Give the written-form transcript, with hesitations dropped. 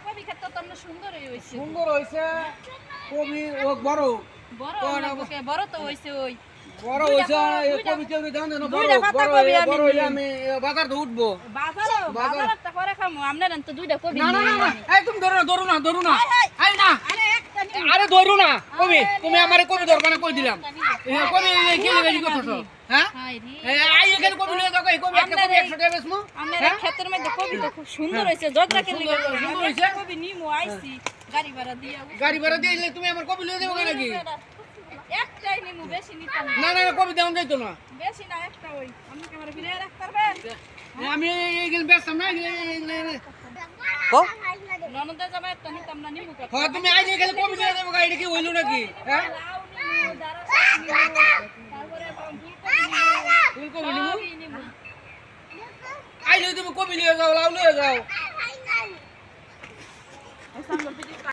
কবি ক্ষেত তো অন্য সুন্দরই হইছে। সুন্দর হইছে কবি ও বড় বড় অনেক বড় তো হইছে ওই। বড় হইছে কবি কেউ দাম দেন বড় বড় হইলে আমি বাজার তো উঠবো বাজার একটা করে খামু আপনার তো দুইটা কবি না না না এই তুমি ধরো না আই না আরে ধরো না কবি তুমি আমারে কবি ধরবা না কই দিলাম কবি কি লাগি করছো হ্যাঁ আই এখানে কবি লয়ে যাও কবি একটা কবি 100 টাকা বেচমু আপনার ক্ষেতের মধ্যে কবি তো খুব সুন্দর হইছে জগরা কে লিগে সুন্দর হইছে কবি নিমু আইছি গাড়ি ভাড়া দিয়ে তুমি আমার কবি লয়ে যাবো নাকি একটাই নিমু বেশি নিতাম না না কবি দাম যাইতো না বেশি না একটা ওই আপনি কি আমার বিলে রাখতে পারবেন আমি এইগুলো বেচতাম না ননদে জামাই একটা নিতাম না নিমু কত হ্যাঁ তুমি আইলে এখানে কবি লয়ে যাবো এটা কি হইলো নাকি হ্যাঁ তারপরে ফুলকপি নিমু আইলে তুমি কবি লয়ে যাও লাউ লয়ে যাও